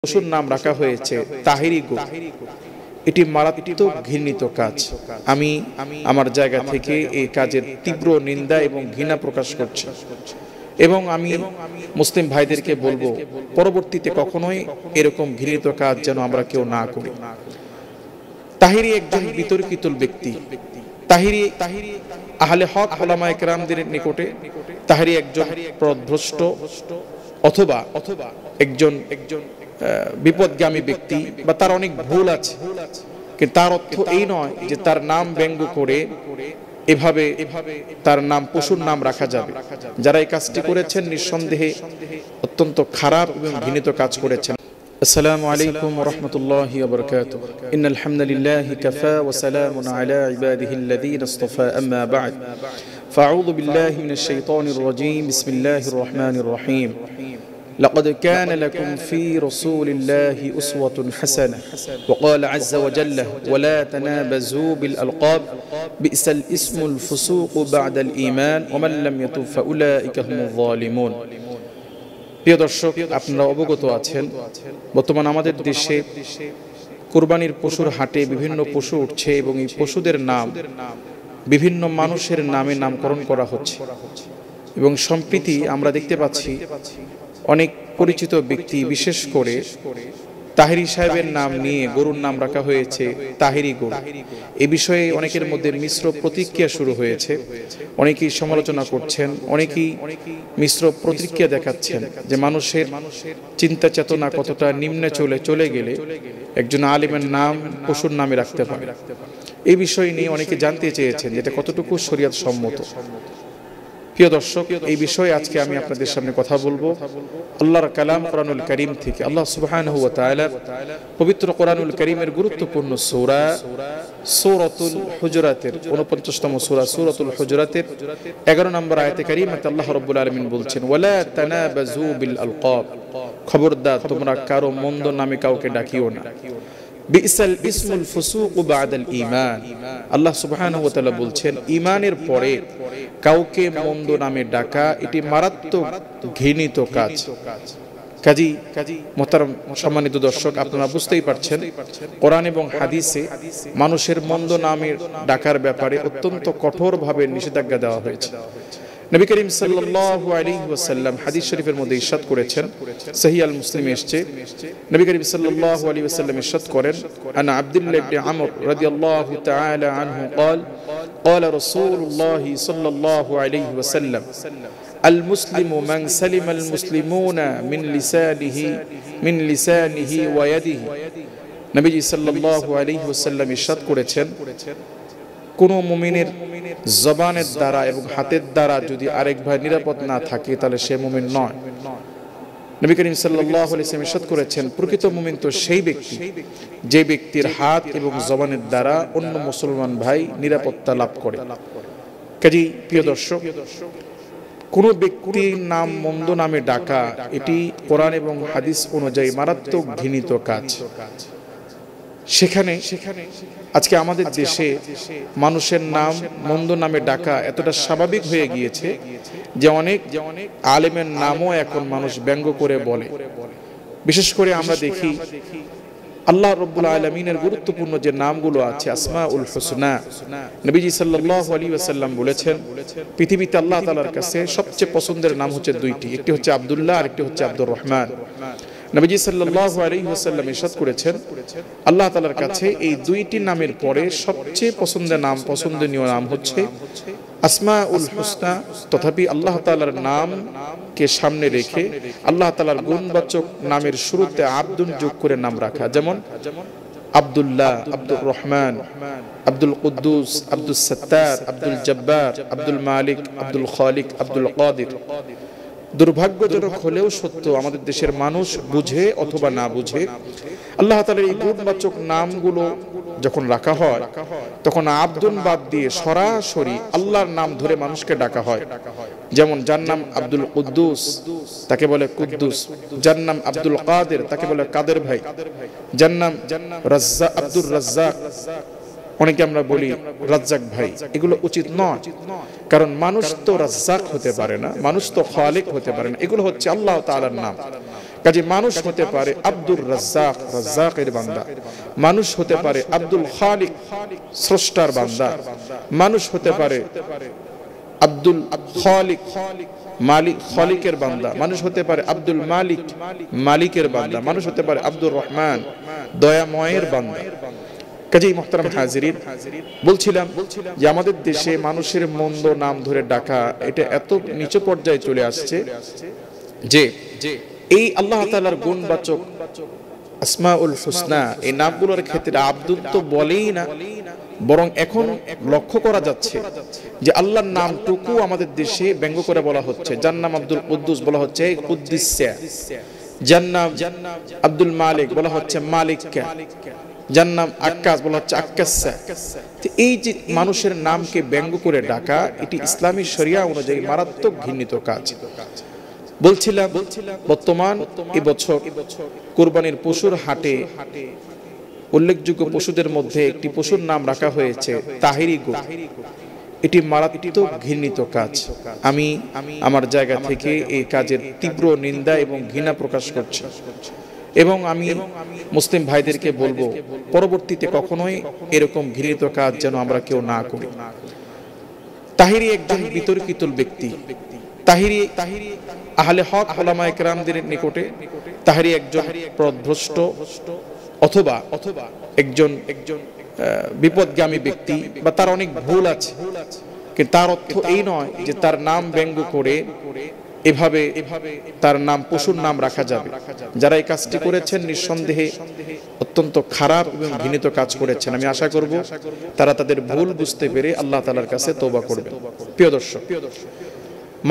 পশুর নাম রাখা হয়েছে তাহিরি গরু, এটি মারাত্মক ঘৃণিত কাজ। আমি আমার জায়গা থেকে এই কাজের তীব্র নিন্দা এবং ঘৃণা প্রকাশ করছি এবং আমি মুসলিম ভাইদেরকে বলবো পরবর্তীতে কখনোই এরকম ঘৃণিত কাজ যেন আমরা কেউ না করি। তাহিরি একজন বিতর্কিত ব্যক্তি। তাহিরি আহলে হক উলামায়ে কেরামদের নিকটে তাহিরি একজন পথভ্রষ্ট অথবা একজন বিপদগামী ব্যক্তি বা তার অনেক ভুল আছে, কিন্তু তার অর্থ এই নয় যে তার নাম ব্যঙ্গ করে এভাবে তার নাম পশুর নাম রাখা যাবে। যারা এই কাজটি করেছেন নিঃসন্দেহে অত্যন্ত খারাপ এবং ঘৃণিত কাজ করেছেন। আসসালামু আলাইকুম ওয়া রাহমাতুল্লাহি ওয়া বারাকাতুহু। ইন্নাল হামদালিল্লাহি কাফা ওয়া সালামুন আলা ইবাদিহিল্লাযীনা ইসতাফা, আম্মা বা'দ। ফাআউযু বিল্লাহি মিনাশ শাইতানির রাজীম। বিসমিল্লাহির রহমানির রহিম। لقد كان لكم في رسول الله أسوة حسنة وقال عز وجل ولا تنابزوا بالألقاب بئس الاسم الفسوق بعد الإيمان ومن لم يتب فأولئك هم الظالمون। প্রিয় দর্শক, আপনারা অবগত আছেন বর্তমান আমাদের দেশে কুরবানির পশুর হাটে বিভিন্ন পশু উঠছে এবং এই পশুদের নাম বিভিন্ন মানুষের নামে নামকরণ করা হচ্ছে এবং সম্প্রতি আমরা দেখতে পাচ্ছি অনেক পরিচিত ব্যক্তি, বিশেষ করে তাহিরি সাহেবের নাম নিয়ে গরুর নাম রাখা হয়েছে তাহিরি গরু। এ বিষয়ে অনেকের মধ্যে মিশ্র প্রতিক্রিয়া শুরু হয়েছে। অনেকেই সমালোচনা করছেন, অনেকেই মিশ্র প্রতিক্রিয়া দেখাচ্ছেন যে মানুষের চিন্তা চেতনা কতটা নিম্নে চলে গেলে একজন আলিমের নাম পশুর নামে রাখতে পারে। এই বিষয় নিয়ে অনেকে জানতে চেয়েছেন যেটা কতটুকু শরীয়ত সম্মত। প্রিয় দর্শক, এই বিষয়ে আজকে আমি আপনাদের সামনে কথা বলবো আল্লাহর কালাম কোরআনুল কারীম থেকে। আল্লাহ সুবহানাহু ওয়া তাআলা পবিত্র কোরআনুল কারীমের গুরুত্বপূর্ণ সূরা সূরাতুল হুজুরাতের 49তম সূরা সূরাতুল হুজুরাতের 11 নম্বর আয়াতে কারীমাতে আল্লাহ রাব্বুল আলামিন বলছেন ওয়ালা তানাবাযু বিল আলকাব, খবরদার তোমরা কারো মন্দ নামে কাউকে ডাকিও না। বিসাল ইসমুল ফুসুক বাদাল ঈমান, আল্লাহ সুবহানাহু ওয়া তাআলা বলছেন ঈমানের পরে কাউকে মন্দ নামে ডাকা এটি মারাত্মক ঘৃণিত কাজ। কাজী মোহতারাম সম্মানিত দর্শক, আপনারা বুঝতেই পারছেন কোরআন এবং হাদিসে মানুষের মন্দ নামে ডাকার ব্যাপারে অত্যন্ত কঠোরভাবে নিষেধাজ্ঞা দেওয়া হয়েছে। নবী করিম সাল্লাল্লাহু আলাইহি ওয়াসাল্লাম হাদিস শরীফের মধ্যে ইরশাদ করেছেন, সহিহ আল মুসলিমে এসেছে, নবী করিম সাল্লাল্লাহু আলাইহি ওয়াসাল্লাম ইরশাদ করেন, আনা আব্দুল্লাহ ইবনে আমর রাদিয়াল্লাহু তাআলা আনহু قال قال رسول الله صلى الله عليه وسلم المسلم من سلم المسلمون من لسانه ويده। নবীজি সাল্লাল্লাহু আলাইহি ওয়াসাল্লাম ইরশাদ করেছেন, কোন মুমিনের জবানের দ্বারা এবং হাতের দ্বারা যদি আরেক ভাই নিরাপদ না থাকে তাহলে সে মুমিন নয়। নবী করিম সাল্লাল্লাহু আলাইহি ওয়াসাল্লাম ইরশাদ করেছেন, প্রকৃত মুমিন তো সেই ব্যক্তি যে ব্যক্তির হাত এবং জবানের দ্বারা অন্য মুসলমান ভাই নিরাপত্তা লাভ করে। কাজেই প্রিয় দর্শক, কোন ব্যক্তির নাম মন্দ নামে ডাকা এটি কোরআন এবং হাদিস অনুযায়ী মারাত্মক ঘৃণিত কাজ। সেখানে আজকে আমাদের দেশে মানুষের নাম মন্দ নামে ডাকা এতটা স্বাভাবিক হয়ে গিয়েছে যে অনেক আলেমের নামও এখন মানুষ ব্যঙ্গ করে বলে। বিশেষ করে আমরা দেখি আল্লাহ রাব্বুল আলামিনের গুরুত্বপূর্ণ যে নামগুলো আছে আসমাউল হুসনা, নবীজি সাল্লাল্লাহু আলাইহি ওয়াসাল্লাম বলেছেন পৃথিবীতে আল্লাহ তাআলার কাছে সবচেয়ে পছন্দের নাম হচ্ছে দুইটি, একটি হচ্ছে আব্দুল্লাহ আর একটি হচ্ছে আব্দুর রহমান। নবীজি সাল্লাল্লাহু আলাইহি ওয়াসাল্লাম ইরশাদ করেছেন আল্লাহ তাআলার কাছে এই দুইটি নামের পরে সবচেয়ে পছন্দনীয় নাম হচ্ছে আসমাউল হুসনা। তথাপি আল্লাহ তাআলার নামকে সামনে রেখে আল্লাহ তাআলার গুণবাচক নামের শুরুতে আব্দুন যোগ করে নাম রাখা, যেমন আব্দুল্লাহ, আব্দুর রহমান, আব্দুল কুদ্দুস, আব্দুস সাত্তার, আব্দুল জব্বার, আব্দুল মালিক, আব্দুল খালিক, আব্দুল কাদির। দুর্ভাগ্যজনক হলেও সত্য, আমাদের দেশের মানুষ বুঝে অথবা না বুঝে আল্লাহ তাআলার এই গুণবাচক নামগুলো যখন রাখা হয় তখন আব্দুন বাদ দিয়ে সরাসরি আল্লাহর নাম ধরে মানুষকে ডাকা হয়। যেমন যার নাম আব্দুল কুদ্দুস তাকে বলে কুদ্দুস, যার নাম আব্দুল কাদের তাকে বলে কাদের ভাই, যার নাম আব্দুর রাজ্জাক অনেকে আমরা বলি রাজ্জাক ভাই। এগুলো উচিত নয়, কারণ মানুষ তো রাজ্জাক হতে পারে না, মানুষ তো খালিক হতে পারে না, এগুলো হচ্ছে আল্লাহ তাআলার নাম। কাজে মানুষ হতে পারে আব্দুর রাজ্জাক, রাজ্জাকের বান্দা, মানুষ হতে পারে আব্দুল খালিক, স্রষ্টার বান্দা, মানুষ হতে পারে আব্দুল খালিক, মালিক, খালিকের বান্দা, মানুষ হতে পারে আব্দুল মালিক, মালিকের বান্দা, মানুষ হতে পারে আব্দুর রহমান, দয়াময়ের বান্দা। কাজেই মুহতারাম হাজিরিন, বলছিলাম যে আমাদের দেশে মানুষের মন্দ নাম ধরে ডাকা এটা এত নিচু পর্যায়ে চলে আসছে যে এই আল্লাহ তাআলার গুণবাচক আসমাউল হুসনা এই নামগুলোর ক্ষেত্রে আব্দুল তো বলেই না, বরং এখন লক্ষ্য করা যাচ্ছে যে আল্লাহর নামটুকু আমাদের দেশে ব্যঙ্গ করে বলা হচ্ছে। যার নাম আব্দুল কুদ্দুস বলা হচ্ছে কুদ্দিসা, যার নাম আব্দুল মালিক বলা হচ্ছে মালিকা, যার নাম আক্কাস বলা হচ্ছে আক্কাসা। এই যে মানুষের নামকে ব্যঙ্গ করে ডাকা, এটি ইসলামী শরিয়া অনুযায়ী মারাত্মক ঘৃণিত কাজ। বলছিলাম বর্তমান এবছর কুরবানির পশুর হাটে উল্লেখযোগ্য পশুদের মধ্যে একটি পশুর নাম রাখা হয়েছে তাহিরি গরু। এটি মারাত্মক ঘৃণিত কাজ। আমি আমার জায়গা থেকে এই কাজের তীব্র নিন্দা এবং ঘৃণা প্রকাশ করছি এবং আমি মুসলিম ভাইদেরকে বলবো পরবর্তীতে কখনোই এরকম ঘৃণিত কাজ যেন আমরা কেউ না করি। তাহিরি একজন বিতর্কিত ব্যক্তি। তাহিরি আহলে হক উলামায়ে কেরামদের নিকটে তাহিরি একজন পথভ্রষ্ট অথবা একজন বিপদগামী ব্যক্তি, বা তার অনেক ভুল আছে, কিন্তু তার অর্থ এই নয় যে তার নাম ব্যঙ্গ করে এভাবে তার নাম পশুর নাম রাখা যাবে। যারা এই কাজটি করেছেন নিঃসন্দেহে অত্যন্ত খারাপ এবং ঘৃণিত কাজ করেছেন। আমি আশা করব তারা তাদের ভুল বুঝতে পেরে আল্লাহ তাআলার কাছে তওবা করবেন। প্রিয় দর্শক,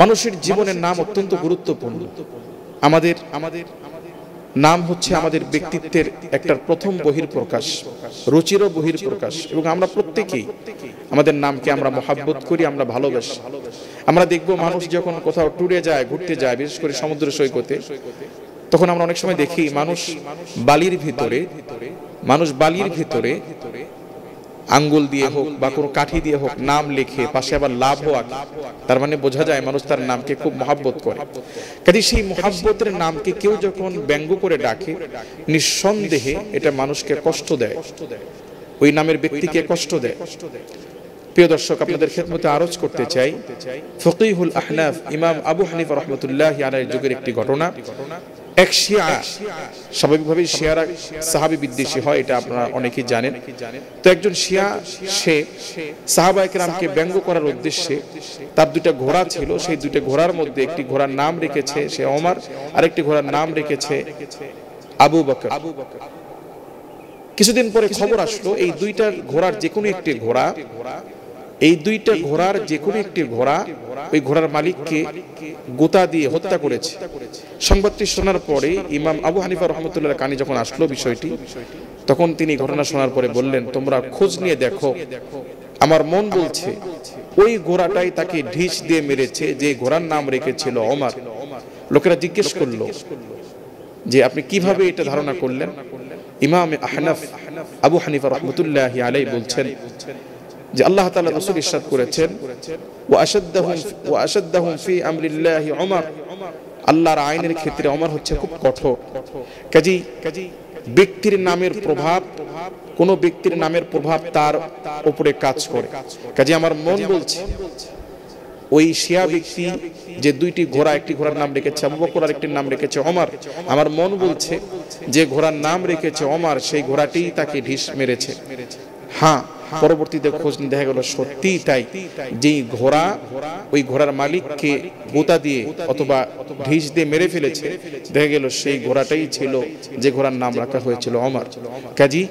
মানুষের জীবনের নাম অত্যন্ত গুরুত্বপূর্ণ। আমাদের নাম হচ্ছে আমাদের ব্যক্তিত্বের একটা প্রথম বহিঃপ্রকাশ, রুচিরও বহিঃপ্রকাশ, এবং আমরা প্রত্যেকেই আমাদের নামকে আমরা মহাব্বত করি, আমরা ভালোবাসি। আমরা দেখব মানুষ যখন কোথাও ট্যুরে যায়, ঘুরতে যায়, বিশেষ করে সমুদ্র সৈকতে, তখন আমরা অনেক সময় দেখি মানুষ বালির ভিতরে আঙ্গুল দিয়ে হোক বা কোনো কাঠি দিয়ে হোক নাম লিখে পাশে আবার লাভও আঁকে। তার মানে বোঝা যায় মানুষ তার নামকে খুব মহাব্বত করে। কাজে সেই মহাব্বতের নামকে কেউ যখন ব্যঙ্গ করে ডাকে, নিঃসন্দেহে এটা মানুষকে কষ্ট দেয়, ওই নামের ব্যক্তিকে কষ্ট দেয়। প্রিয় দর্শক, আপনাদের খেদমতে আরজ করতে চাই ফকিহুল আহনাফ ইমাম আবু হানিফা রাহমাতুল্লাহি আলাইহির যুগের একটি ঘটনা। এক শিয়া, স্বাভাবিকভাবেই শিয়ারা সাহাবী বিদ্বেষী হয়, এটা আপনারা অনেকেই জানেন। তো একজন শিয়া, সে সাহাবায়ে কেরামকে ব্যঙ্গ করার উদ্দেশ্যে তার দুইটা ঘোড়া ছিল, সেই দুইটা ঘোড়ার মধ্যে একটি ঘোড়ার নাম রেখেছে সে ওমর, আরেকটি ঘোড়ার নাম রেখেছে আবু বকর। কিছুদিন পরে খবর আসলো এই দুইটা ঘোড়ার যে কোনো একটি ঘোড়া, ওই ঘোড়ার মালিককে গোতা দিয়ে হত্যা করেছে। সংবাদটি শোনার পরে ইমাম আবু হানিফা রাহমাতুল্লাহ কানে যখন আসলো বিষয়টি, তখন তিনি ঘটনা শোনার পরে বললেন, তোমরা খোঁজ নিয়ে দেখো, আমার মন বলছে ওই ঘোড়াটাই তাকে ঢিস দিয়ে মেরেছে যে ঘোড়ার নাম রেখেছিল ওমর। লোকেরা জিজ্ঞেস করলো যে আপনি কিভাবে এটা ধারণা করলেন? ইমাম আহনাফ আবু হানিফা রাহমাতুল্লাহি আলাইহি বলছেন যে আল্লাহ তাআলা রাসূল ইরশাদ করেছেন, ওয়া আশাদ্দাহুম ফি আমরিল্লাহি ওমর, আল্লাহর আইনের ক্ষেত্রে ওমর হচ্ছে খুব কঠোর। কাজেই ব্যক্তির নামের প্রভাব, কোন ব্যক্তির নামের প্রভাব তার উপরে কাজ করে। কাজেই আমার মন বলছে ওই শিয়া ব্যক্তি যে দুইটি ঘোড়া, একটি ঘোড়ার নাম রেখেছে আবু বকর আর একটির নাম রেখেছে ওমর, আমার মন বলছে যে ঘোড়ার নাম রেখেছে ওমর সেই ঘোড়াটিই তাকে ঢিস মেরেছে। হ্যাঁ, পরবর্তীতে খোঁজ নিয়ে দেখা গেল সত্যিই তাই, যেই ঘোড়া ওই ঘোড়ার মালিককে গোতা দিয়ে অথবা ঢিস দিয়ে মেরে ফেলেছে, দেখা গেল সেই ঘোড়াটাই ছিল যে ঘোড়ার নাম রাখা হয়েছিল ওমর। কাজী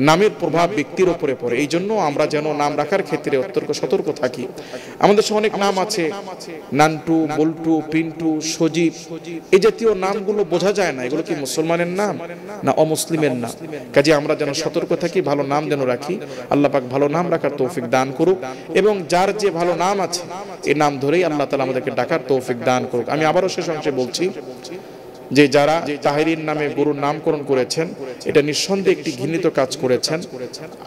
নামের প্রভাব ব্যক্তির উপরে পড়ে। এই জন্য আমরা যেন নাম রাখার ক্ষেত্রে অত্যন্ত সতর্ক থাকি। আমাদের সঙ্গে অনেক নাম আছে, নান্টু, বল্টু, পিন্টু, সজীব, এই জাতীয় নামগুলো বোঝা যায় না এগুলো কি মুসলমানের নাম না অমুসলিমের নাম। কাজে আমরা যেন সতর্ক থাকি, ভালো নাম যেন রাখি। আল্লাহ পাক ভালো নাম রাখার তৌফিক দান করুক, এবং যার যে ভালো নাম আছে এই নাম ধরেই আল্লাহ তাআলা আমাদেরকে ডাকার তৌফিক দান করুক। আমি আবারও শেষ অংশে বলছি যে যারা তাহিরির নামে গরুর নামকরণ করেছেন, এটা নিঃসন্দেহে একটি ঘৃণিত কাজ করেছেন।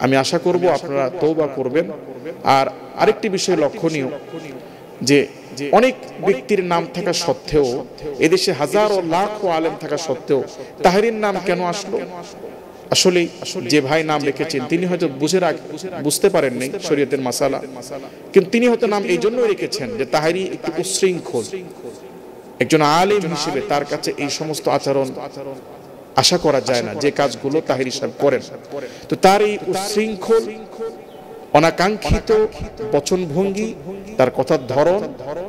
আমি আশা করব আপনারা তওবা করবেন। আর আরেকটি বিষয় লক্ষণীয় যে অনেক ব্যক্তির নাম থাকা সত্ত্বেও, এদেশে হাজারো লাখো আলেম থাকা সত্ত্বেও তাহেরির নাম কেন আসলো? আসলে যে ভাই নাম রেখেছেন তিনি হয়তো বুঝতে পারেন নাই শরীয়তের মাসালা, কিন্তু তিনি হয়তো নাম এই জন্য রেখেছেন যে তাহেরি একটু উচ্ছৃঙ্খল। একজন আলেম হিসেবে তার কাছে এই সমস্ত আচরণ আশা করা যায় না, যে কাজগুলো তাহেরি সাহেব করেন। তো তার এই উচ্ছৃঙ্খল, অনাকাঙ্ক্ষিত বচনভঙ্গি, তার কথার ধরন,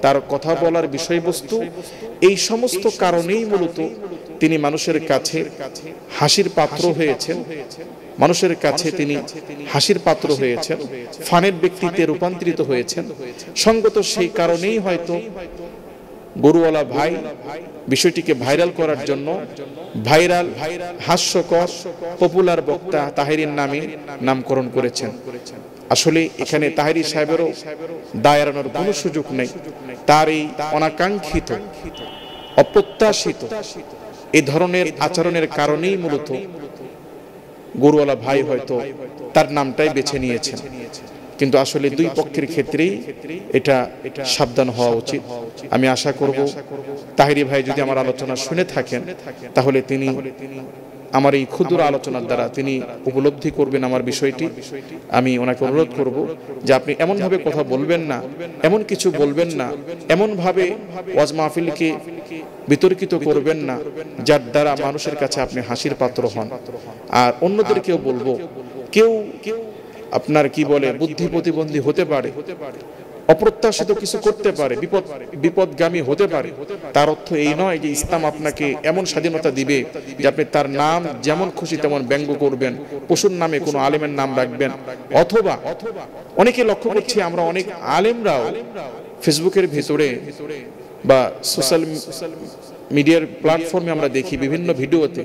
তার কথা বলার বিষয়বস্তু, এই সমস্ত কারণেই মূলত তিনি মানুষের কাছে হাসির পাত্র হয়েছেন। মানুষের কাছে তিনি হাসির পাত্র হয়েছেন, ফানের ব্যক্তিতে রূপান্তরিত হয়েছেন। সঙ্গত সেই কারণেই হয়তো গরুওয়ালা ভাই বিষয়টিকে ভাইরাল করার জন্য ভাইরাল, হাস্যকর, পপুলার বক্তা তাহেরির নামে নামকরণ করেছেন। আসলে এখানে তাহেরি সাহেবেরও দায় এড়ানোর কোনো সুযোগ নেই। তার এই অনাকাঙ্ক্ষিত, অপ্রত্যাশিত এই ধরনের আচরণের কারণেই মূলত গরুওয়ালা ভাই হয়তো তার নামটাই বেছে নিয়েছেন। কিন্তু আসলে দুই পক্ষের ক্ষেত্রেই এটা সাবধান হওয়া উচিত। আমি আশা করব তাহেরি ভাই যদি আমার আলোচনা শুনে থাকেন, তাহলে তিনি আমার এই ক্ষুদ্র আলোচনার দ্বারা তিনি উপলব্ধি করবেন আমার বিষয়টি। আমি ওনাকে অনুরোধ করব যে আপনি এমনভাবে কথা বলবেন না, এমন কিছু বলবেন না, এমনভাবে ওয়াজ মাহফিলকে বিতর্কিত করবেন না যার দ্বারা মানুষের কাছে আপনি হাসির পাত্র হন। আর অন্যদেরকেও বলবো, কেউ আপনার কি বলে বুদ্ধি প্রতিবন্ধী হতে পারে, অপ্রত্যাশিত কিছু করতে পারে, বিপদগামী হতে পারে। তার অর্থ এই নয় যে ইসলাম আপনাকে এমন স্বাধীনতা দিবে যে আপনি তার নাম যেমন খুশি তেমন ব্যঙ্গ করবেন, পশুর নামে কোনো আলেমের নাম রাখবেন। অথবা অনেকে লক্ষ্য করছি, আমরা অনেক আলেমরাও ফেসবুকের ভিতরে বা সোশ্যাল মিডিয়ার প্ল্যাটফর্মে আমরা দেখি বিভিন্ন ভিডিওতে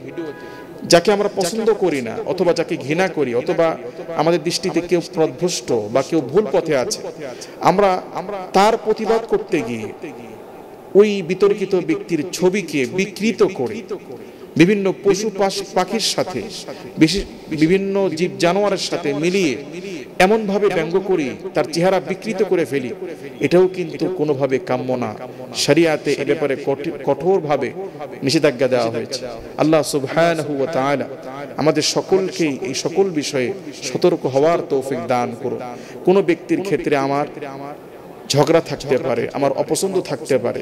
যাকে আমরা পছন্দ করি না, অথবা যাকে ঘৃণা করি, অথবা আমাদের দৃষ্টিতে কেউ পথভ্রষ্ট বা কেউ ভুল পথে আছে, আমরা তার প্রতিবাদ করতে গিয়ে ওই বিতর্কিত ব্যক্তির ছবিকে বিকৃত করে বিভিন্ন পশু পাখির সাথে, বিভিন্ন জীব জানোয়ারের সাথে মিলিয়ে এমনভাবে ব্যঙ্গ করি, তার চেহারা বিকৃত করে ফেলি, এটাও কিন্তু কোনোভাবে কাম্য না। শরিয়াতে এ ব্যাপারে কঠোরভাবে নিষেধাজ্ঞা দেওয়া হয়েছে। আল্লাহ সুবহানাহু ওয়া তাআলা আমাদের সকলকেই এই সকল বিষয়ে সতর্ক হওয়ার তৌফিক দান করুন। কোনো ব্যক্তির ক্ষেত্রে আমার ঝগড়া থাকতে পারে, আমার অপছন্দ থাকতে পারে,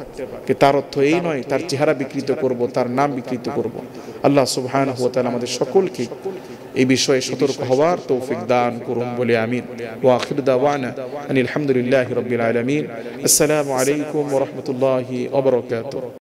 তার অর্থ এই নয় তার চেহারা বিকৃত করব, তার নাম বিকৃত করব। আল্লাহ সুবহানাহু ওয়া তাআলা আমাদের সকলকে এই বিষয়ে সতর্ক হওয়ার তৌফিক দান করুন বলে আমিন। ওয়া আখিরু দাওয়ানা আনিল হামদুলিল্লাহি রাব্বিল আলামিন। আসসালামু আলাইকুম ওয়া রাহমাতুল্লাহি ওয়া বারাকাতুহু।